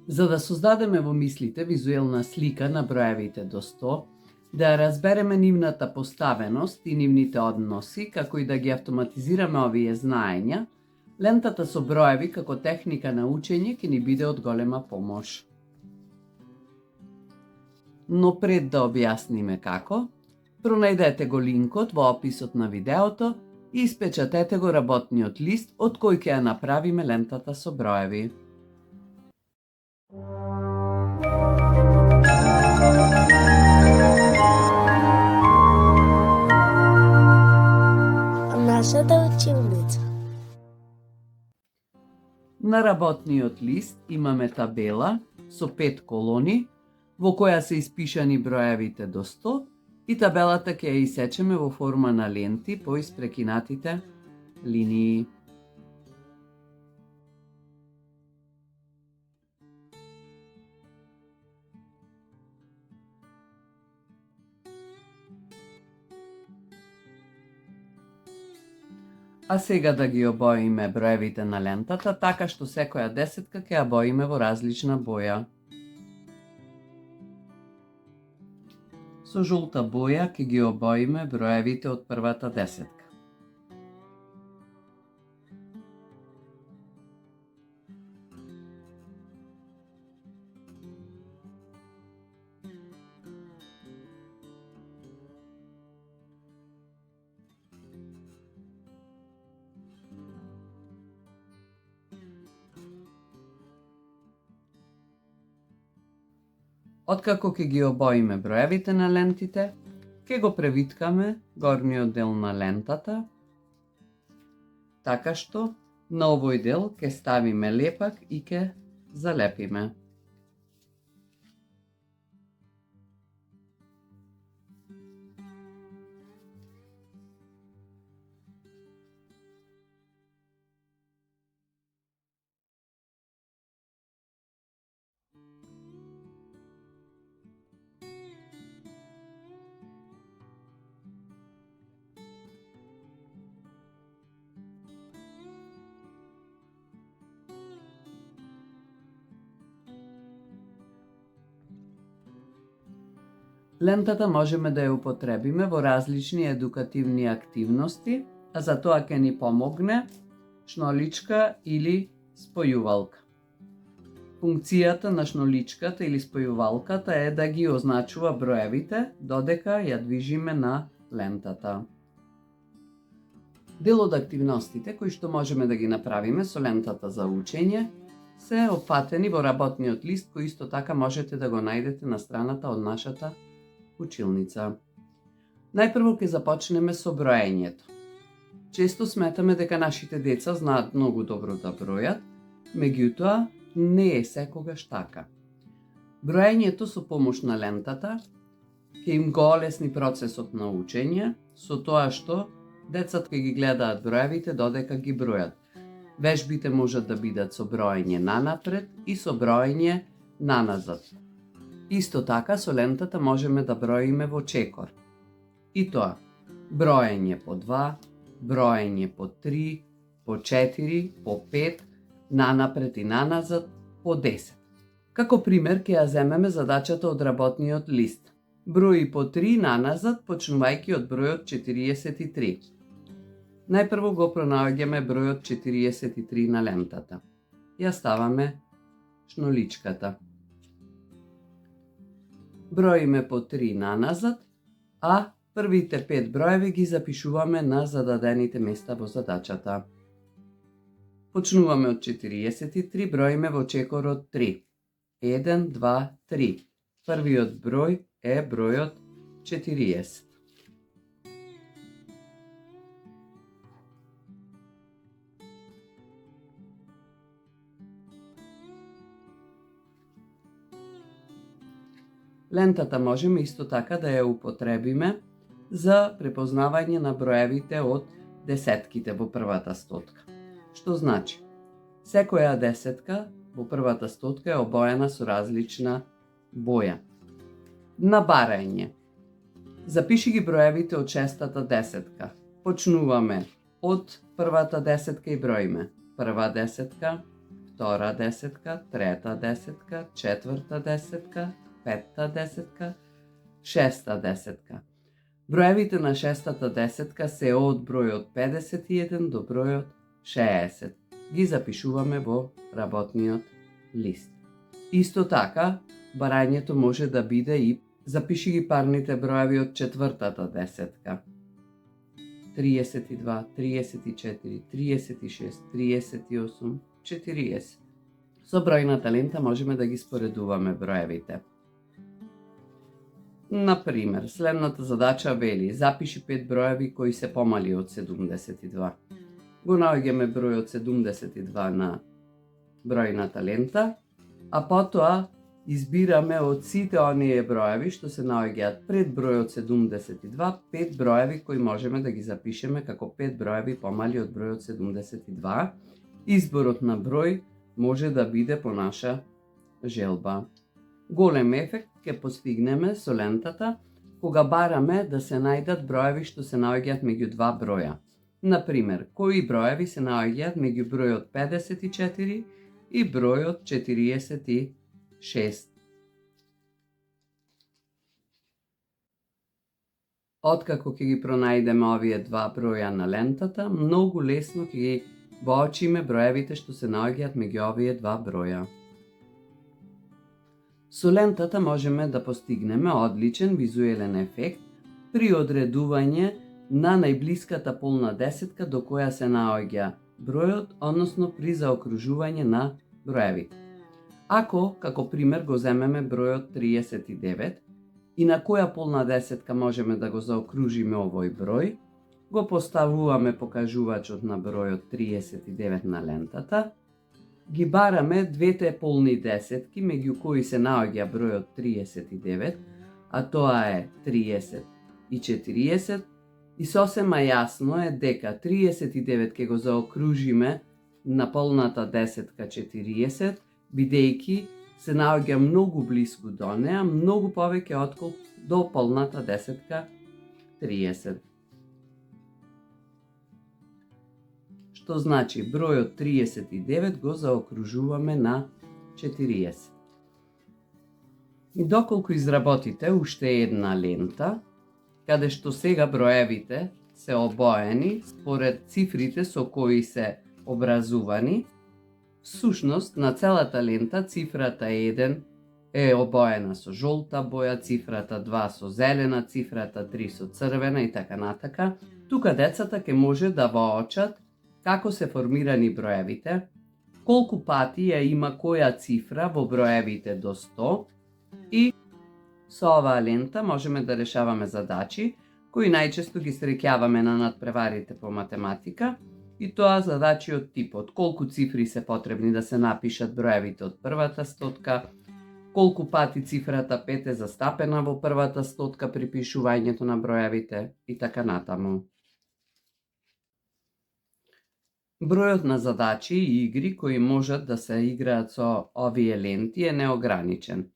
За да создадеме во мислите визуелна слика на броевите до 100, да ја разбереме нивната поставеност и нивните односи, како и да ги автоматизираме овие знаења, лентата со броеви како техника на учење ќе ни биде од голема помош. Но пред да објасниме како, пронајдете го линкот во описот на видеото и испечатете го работниот лист од кој ќе ја направиме лентата со броеви. Нашата училница. На работниот лист имаме табела со 5 колони, во која се испишани броевите до 100 и табелата ќе ја исечеме во форма на ленти по испрекинатите линии. А сега да ги обоиме броевите на лентата, така што секоја десетка ќе ја боиме во различна боја. Со жолта боја ќе ги обоиме броевите од првата десетка. Откако ќе ги обоиме броевите на лентите, ќе го превиткаме горниот дел на лентата, така што на овој дел ќе ставиме лепак и ќе залепиме. Лентата можеме да ја употребиме во различни едукативни активности, а за тоа ќе ни помогне шноличка или спојувалка. Функцијата на шноличката или спојувалката е да ги означува броевите додека ја движиме на лентата. Дел од активностите кои што можеме да ги направиме со лентата за учење се опфатени во работниот лист кој исто така можете да го најдете на страната од нашата училница. Најпрво ќе започнеме со броењето. Често сметаме дека нашите деца знаат многу добро да бројат, меѓутоа не е секогаш така. Броењето со помош на лентата ќе им го олесни процесот на учење со тоа што децата ќе ги гледаат броевите додека ги бројат. Вежбите можат да бидат со броење нанапред и со броење наназад. Исто така со лентата можеме да броиме во чекор. И тоа, броење по 2, броење по 3, по 4, по 5, нанапред и наназад, по 10. Како пример ќе ја земеме задачата од работниот лист. Брои по 3 наназад, почнувајќи од бројот 43. Најпрво го пронаоѓаме бројот 43 на лентата. Ја ставаме шноличката. Броиме по 3 наназад, а првите 5 броеви ги запишуваме на зададените места во задачата. Почнуваме од 43, броиме во чекор од 3. 1, 2, 3. Првиот број е бројот 40. Лентата можеме исто така да ја употребиме за препознавање на броевите од десетките во првата стотка. Што значи? Секоја десетка во првата стотка е обоена со различна боја. На барање. Запиши ги броевите од шестата десетка. Почнуваме од првата десетка и броиме. Прва десетка, втора десетка, трета десетка, четврта десетка, петта десетка, шеста десетка. Броевите на шестата десетка се од бројот 51 до бројот 60. Ги запишуваме во работниот лист. Исто така, барањето може да биде и запиши ги парните броеви од четвртата десетка. 32, 34, 36, 38, 40. Со бројната лента можеме да ги споредуваме броевите. Например, следната задача вели: запиши 5 броеви кои се помали од 72. Го наоѓаме бројот 72 на бројната лента, а потоа избираме од сите оние броеви што се наоѓаат пред бројот 72, 5 броеви кои можеме да ги запишеме како 5 броеви помали од бројот 72. Изборот на број може да биде по наша желба. Голем ефект ќе постигнеме со лентата кога бараме да се најдат броеви што се наоѓаат меѓу два броја. Например, кои броеви се наоѓаат меѓу бројот 54 и бројот 46. Откако ќе ги пронајдеме овие два броја на лентата, многу лесно ќе ги воочиме броевите што се наоѓаат меѓу овие два броја. Со лентата можеме да постигнеме одличен визуелен ефект при одредување на најблиската полна десетка до која се наоѓа бројот, односно при заокружување на броевите. Ако, како пример, го земеме бројот 39 и на која полна десетка можеме да го заокружиме овој број, го поставуваме покажувачот на бројот 39 на лентата, ги бараме двете полни десетки меѓу кои се наоѓа бројот 39, а тоа е 30 и 40, и сосема јасно е дека 39 ќе го заокружиме на полната десетка 40, бидејќи се наоѓа многу блиску до неа, многу повеќе отколку до полната десетка 30. Што значи бројот 39 го заокружуваме на 40. И доколку изработите уште една лента, каде што сега броевите се обоени според цифрите со кои се образувани, всушност на целата лента цифрата 1 е обоена со жолта боја, цифрата 2 со зелена, цифрата 3 со црвена и така натака. Тука децата ќе може да воочат како се формирани броевите, колку пати ја има која цифра во броевите до 100 и со оваа лента можеме да решаваме задачи кои најчесто ги среќаваме на надпреварите по математика, и тоа задачи од типот колку цифри се потребни да се напишат броевите од првата стотка, колку пати цифрата 5 е застапена во првата стотка при пишувањето на броевите и така натаму. Бројот на задачи и игри кои можат да се играат со овие ленти е неограничен.